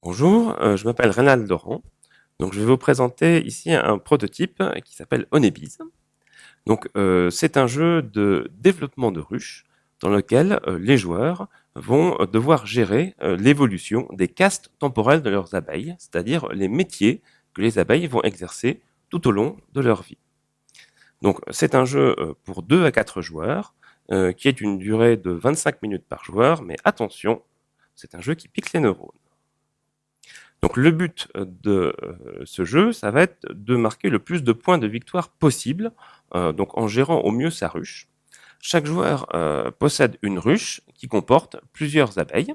Bonjour, je m'appelle Reynald Laurent. Donc, je vais vous présenter ici un prototype qui s'appelle Honeybees. Donc, c'est un jeu de développement de ruches dans lequel les joueurs vont devoir gérer l'évolution des castes temporelles de leurs abeilles, c'est-à-dire les métiers que les abeilles vont exercer tout au long de leur vie. Donc, c'est un jeu pour 2 à 4 joueurs qui est d'une durée de 25 minutes par joueur, mais attention, c'est un jeu qui pique les neurones. Donc le but de ce jeu, ça va être de marquer le plus de points de victoire possible, donc en gérant au mieux sa ruche. Chaque joueur possède une ruche qui comporte plusieurs abeilles.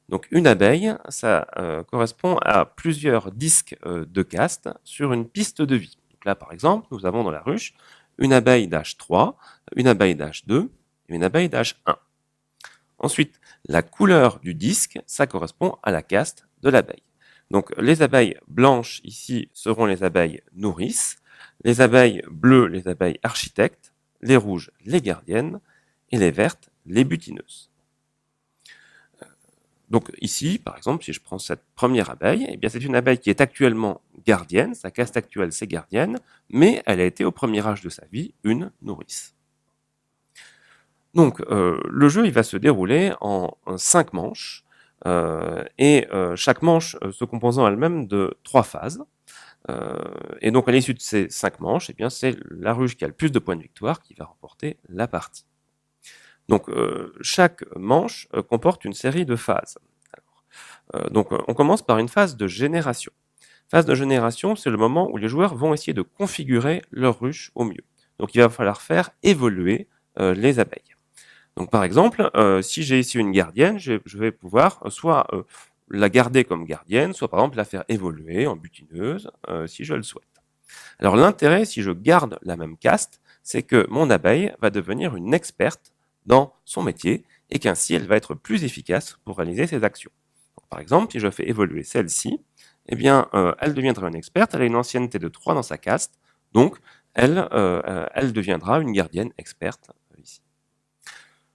Donc une abeille, ça correspond à plusieurs disques de caste sur une piste de vie. Donc là, par exemple, nous avons dans la ruche une abeille d'âge 3, une abeille d'âge 2 et une abeille d'âge 1. Ensuite, la couleur du disque, ça correspond à la caste de l'abeille. Donc les abeilles blanches ici seront les abeilles nourrices, les abeilles bleues les abeilles architectes, les rouges les gardiennes et les vertes les butineuses. Donc ici, par exemple, si je prends cette première abeille, eh bien c'est une abeille qui est actuellement gardienne, sa caste actuelle c'est gardienne, mais elle a été au premier âge de sa vie une nourrice. Donc le jeu il va se dérouler en 5 manches, et chaque manche se composant elle-même de 3 phases. Et donc à l'issue de ces 5 manches, eh bien, c'est la ruche qui a le plus de points de victoire qui va remporter la partie. Donc chaque manche comporte une série de phases. Donc on commence par une phase de génération. Phase de génération, c'est le moment où les joueurs vont essayer de configurer leur ruche au mieux. Donc il va falloir faire évoluer les abeilles. Donc par exemple, si j'ai ici une gardienne, je vais pouvoir soit la garder comme gardienne, soit par exemple la faire évoluer en butineuse si je le souhaite. Alors l'intérêt, si je garde la même caste, c'est que mon abeille va devenir une experte dans son métier et qu'ainsi elle va être plus efficace pour réaliser ses actions. Donc, par exemple, si je fais évoluer celle-ci, eh bien, elle deviendra une experte, elle a une ancienneté de 3 dans sa caste, donc elle deviendra une gardienne experte ici.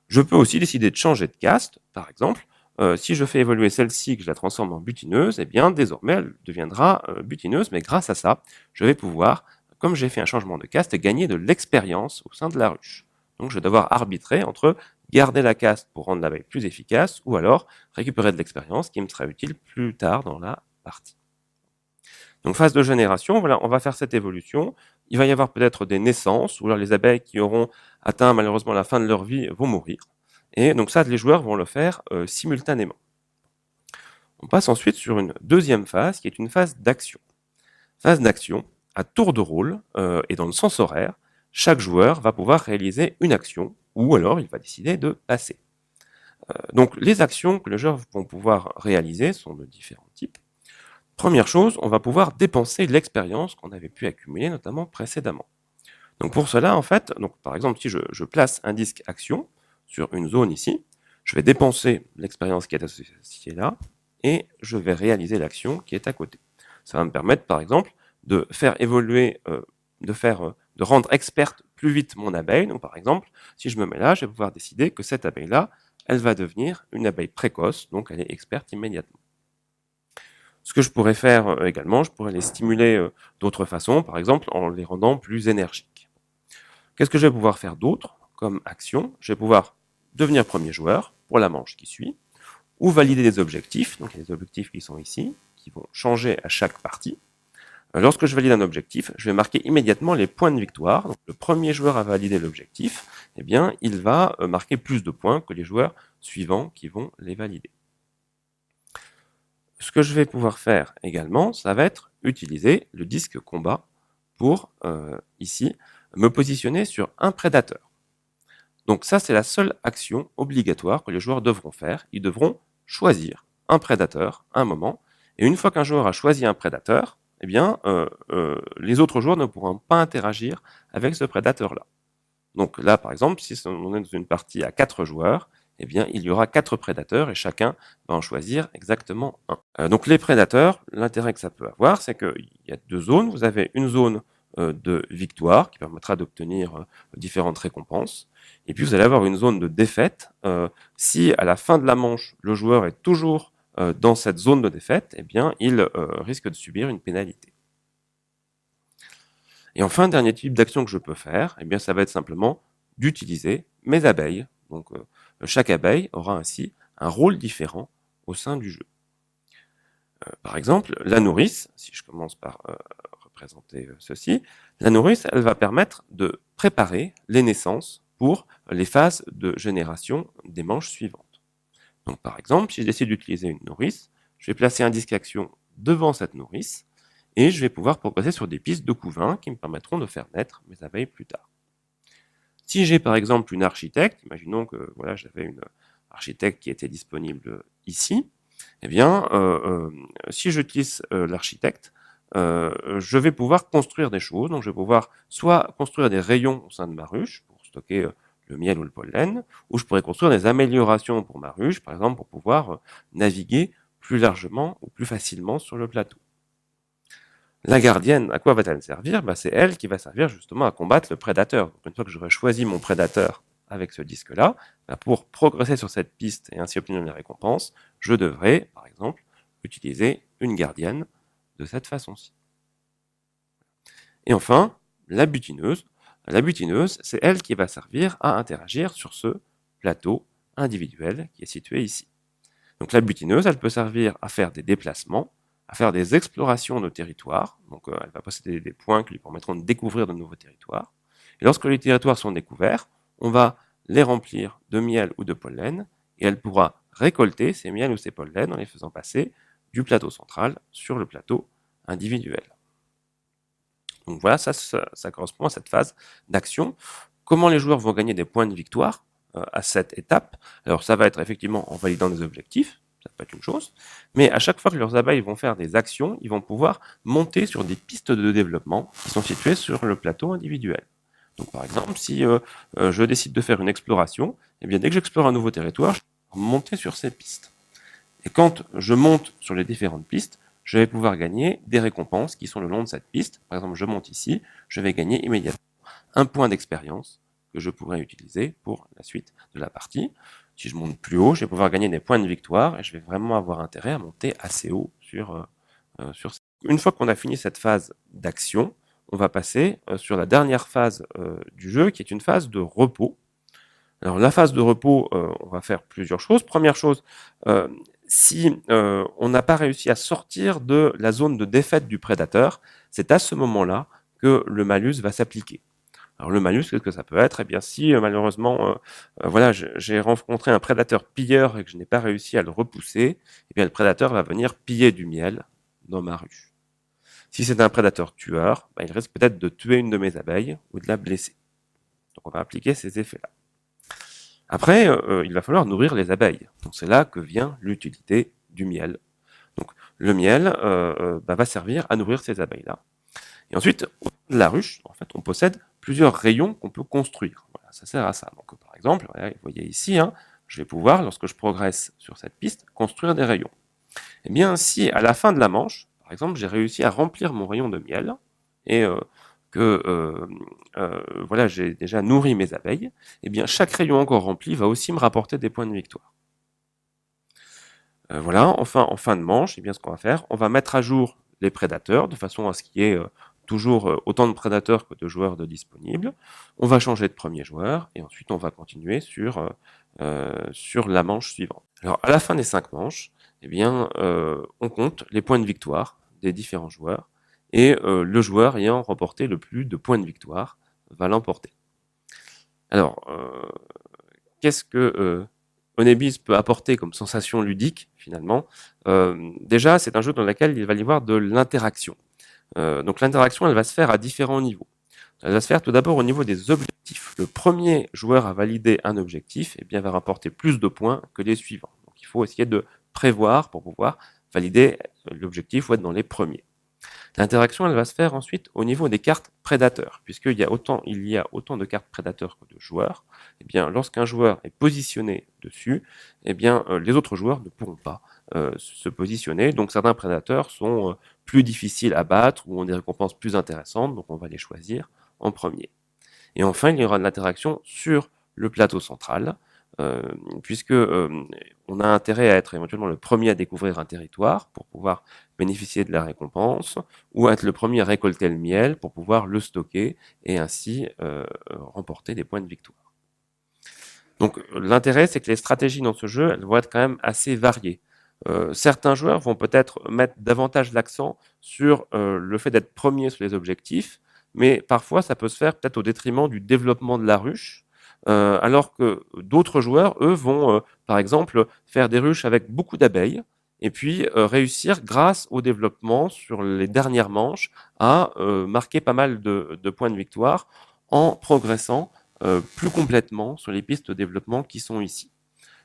Je peux aussi décider de changer de caste, par exemple, si je fais évoluer celle-ci, que je la transforme en butineuse, eh bien désormais elle deviendra butineuse, mais grâce à ça, je vais pouvoir, comme j'ai fait un changement de caste, gagner de l'expérience au sein de la ruche. Donc je vais devoir arbitrer entre garder la caste pour rendre l'abeille plus efficace, ou alors récupérer de l'expérience qui me sera utile plus tard dans la partie. Donc phase de génération, voilà, on va faire cette évolution. Il va y avoir peut-être des naissances, ou alors les abeilles qui auront atteint malheureusement la fin de leur vie vont mourir. Et donc ça, les joueurs vont le faire simultanément. On passe ensuite sur une deuxième phase, qui est une phase d'action. Phase d'action, à tour de rôle, et dans le sens horaire, chaque joueur va pouvoir réaliser une action, ou alors il va décider de passer. Donc les actions que les joueurs vont pouvoir réaliser sont de différents types. Première chose, on va pouvoir dépenser l'expérience qu'on avait pu accumuler notamment précédemment. Donc pour cela, en fait, donc par exemple, si je place un disque action sur une zone ici, je vais dépenser l'expérience qui est associée là, et je vais réaliser l'action qui est à côté. Ça va me permettre, par exemple, de faire évoluer, de rendre experte plus vite mon abeille. Donc par exemple, si je me mets là, je vais pouvoir décider que cette abeille-là, elle va devenir une abeille précoce, donc elle est experte immédiatement. Ce que je pourrais faire également, je pourrais les stimuler d'autres façons, par exemple en les rendant plus énergiques. Qu'est-ce que je vais pouvoir faire d'autre comme action? Je vais pouvoir devenir premier joueur pour la manche qui suit, ou valider des objectifs. Donc il y a des objectifs qui sont ici, qui vont changer à chaque partie. Lorsque je valide un objectif, je vais marquer immédiatement les points de victoire. Donc, le premier joueur à valider l'objectif, eh bien, il va marquer plus de points que les joueurs suivants qui vont les valider. Ce que je vais pouvoir faire également, ça va être utiliser le disque combat pour, ici, me positionner sur un prédateur. Donc ça, c'est la seule action obligatoire que les joueurs devront faire. Ils devront choisir un prédateur à un moment. Et une fois qu'un joueur a choisi un prédateur, eh bien, les autres joueurs ne pourront pas interagir avec ce prédateur-là. Donc là, par exemple, si on est dans une partie à 4 joueurs, eh bien, il y aura 4 prédateurs et chacun va en choisir exactement un. Donc les prédateurs, l'intérêt que ça peut avoir, c'est qu'il y a 2 zones. Vous avez une zone de victoire qui permettra d'obtenir différentes récompenses. Et puis vous allez avoir une zone de défaite. Si à la fin de la manche, le joueur est toujours dans cette zone de défaite, eh bien, il risque de subir une pénalité. Et enfin, dernier type d'action que je peux faire, eh bien, ça va être simplement d'utiliser mes abeilles. Donc, chaque abeille aura ainsi un rôle différent au sein du jeu. Par exemple, la nourrice, si je commence par représenter ceci, la nourrice, elle va permettre de préparer les naissances pour les phases de génération des manches suivantes. Donc, par exemple, si je décide d'utiliser une nourrice, je vais placer un disque action devant cette nourrice et je vais pouvoir progresser sur des pistes de couvain qui me permettront de faire naître mes abeilles plus tard. Si j'ai par exemple une architecte, imaginons que voilà, j'avais une architecte qui était disponible ici, eh bien, si j'utilise l'architecte, je vais pouvoir construire des choses. Donc, je vais pouvoir soit construire des rayons au sein de ma ruche pour stocker le miel ou le pollen, ou je pourrais construire des améliorations pour ma ruche, par exemple, pour pouvoir naviguer plus largement ou plus facilement sur le plateau. La gardienne, à quoi va-t-elle servir? C'est elle qui va servir justement à combattre le prédateur. Donc, une fois que j'aurai choisi mon prédateur avec ce disque-là, pour progresser sur cette piste et ainsi obtenir les récompenses, je devrais, par exemple, utiliser une gardienne de cette façon-ci. Et enfin, la butineuse. La butineuse, c'est elle qui va servir à interagir sur ce plateau individuel qui est situé ici. Donc la butineuse, elle peut servir à faire des déplacements, à faire des explorations de territoires. Donc elle va posséder des points qui lui permettront de découvrir de nouveaux territoires. Et lorsque les territoires sont découverts, on va les remplir de miel ou de pollen, et elle pourra récolter ces miels ou ces pollens en les faisant passer du plateau central sur le plateau individuel. Donc voilà, ça correspond à cette phase d'action. Comment les joueurs vont gagner des points de victoire à cette étape? Alors ça va être effectivement en validant des objectifs, ça peut être une chose, mais à chaque fois que leurs abeilles vont faire des actions, ils vont pouvoir monter sur des pistes de développement qui sont situées sur le plateau individuel. Donc par exemple, si je décide de faire une exploration, eh bien dès que j'explore un nouveau territoire, je vais monter sur ces pistes. Et quand je monte sur les différentes pistes, je vais pouvoir gagner des récompenses qui sont le long de cette piste. Par exemple, je monte ici, je vais gagner immédiatement un point d'expérience que je pourrais utiliser pour la suite de la partie. Si je monte plus haut, je vais pouvoir gagner des points de victoire et je vais vraiment avoir intérêt à monter assez haut sur ça. Une fois qu'on a fini cette phase d'action, on va passer sur la dernière phase du jeu qui est une phase de repos. Alors la phase de repos, on va faire plusieurs choses. Première chose, si on n'a pas réussi à sortir de la zone de défaite du prédateur, c'est à ce moment-là que le malus va s'appliquer. Alors le malus, qu'est-ce que ça peut être? Eh bien si malheureusement, voilà, j'ai rencontré un prédateur pilleur et que je n'ai pas réussi à le repousser, eh bien le prédateur va venir piller du miel dans ma ruche. Si c'est un prédateur tueur, il risque peut-être de tuer une de mes abeilles ou de la blesser. Donc on va appliquer ces effets-là. Après, il va falloir nourrir les abeilles. Donc c'est là que vient l'utilité du miel. Donc le miel va servir à nourrir ces abeilles-là. Et ensuite, au sein de la ruche, en fait, on possède plusieurs rayons qu'on peut construire. Voilà, ça sert à ça. Donc par exemple, voilà, vous voyez ici, je vais pouvoir, lorsque je progresse sur cette piste, construire des rayons. Eh bien, si à la fin de la manche, par exemple, j'ai réussi à remplir mon rayon de miel et que voilà, j'ai déjà nourri mes abeilles, eh bien, chaque rayon encore rempli va aussi me rapporter des points de victoire. Voilà, enfin, en fin de manche, eh bien, ce qu'on va faire, on va mettre à jour les prédateurs de façon à ce qu'il y ait toujours autant de prédateurs que de joueurs de disponibles. On va changer de premier joueur et ensuite on va continuer sur la manche suivante. Alors, à la fin des 5 manches, eh bien, on compte les points de victoire des différents joueurs et le joueur ayant remporté le plus de points de victoire va l'emporter. Alors, qu'est-ce que Honeybees peut apporter comme sensation ludique, finalement? Déjà, c'est un jeu dans lequel il va y avoir de l'interaction. Donc l'interaction, elle va se faire à différents niveaux. Elle va se faire tout d'abord au niveau des objectifs. Le premier joueur à valider un objectif eh bien, va rapporter plus de points que les suivants. Donc il faut essayer de prévoir pour pouvoir valider l'objectif ou être dans les premiers. L'interaction, elle va se faire ensuite au niveau des cartes prédateurs, puisqu'il y a autant de cartes prédateurs que de joueurs. Eh bien, lorsqu'un joueur est positionné dessus, eh bien, les autres joueurs ne pourront pas se positionner. Donc, certains prédateurs sont plus difficiles à battre ou ont des récompenses plus intéressantes, donc on va les choisir en premier. Et enfin, il y aura de l'interaction sur le plateau central. puisque on a intérêt à être éventuellement le premier à découvrir un territoire pour pouvoir bénéficier de la récompense, ou à être le premier à récolter le miel pour pouvoir le stocker et ainsi remporter des points de victoire. Donc l'intérêt, c'est que les stratégies dans ce jeu, elles vont être quand même assez variées. Certains joueurs vont peut-être mettre davantage l'accent sur le fait d'être premier sur les objectifs, mais parfois ça peut se faire peut-être au détriment du développement de la ruche, alors que d'autres joueurs, eux, vont par exemple faire des ruches avec beaucoup d'abeilles, et puis réussir grâce au développement sur les dernières manches à marquer pas mal de points de victoire en progressant plus complètement sur les pistes de développement qui sont ici.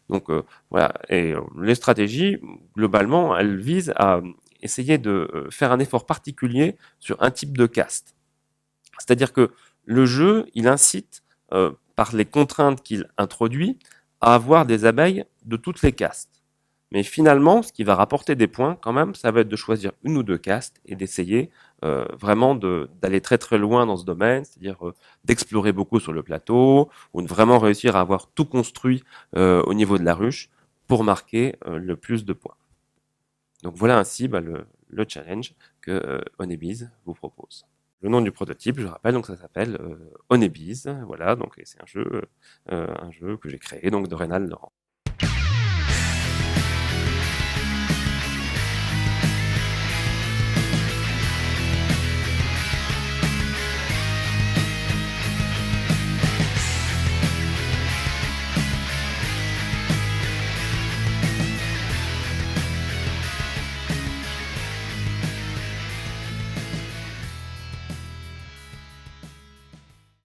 Donc voilà, et les stratégies, globalement, elles visent à essayer de faire un effort particulier sur un type de caste. C'est-à-dire que le jeu, il incite, par les contraintes qu'il introduit, à avoir des abeilles de toutes les castes. Mais finalement, ce qui va rapporter des points quand même, ça va être de choisir une ou deux castes et d'essayer vraiment d'aller très très loin dans ce domaine, c'est-à-dire d'explorer beaucoup sur le plateau, ou de vraiment réussir à avoir tout construit au niveau de la ruche pour marquer le plus de points. Donc voilà ainsi le challenge que Honeybees vous propose. Le nom du prototype, je rappelle, donc ça s'appelle Honeybees. Voilà, donc c'est un jeu que j'ai créé donc de Rénal Laurent.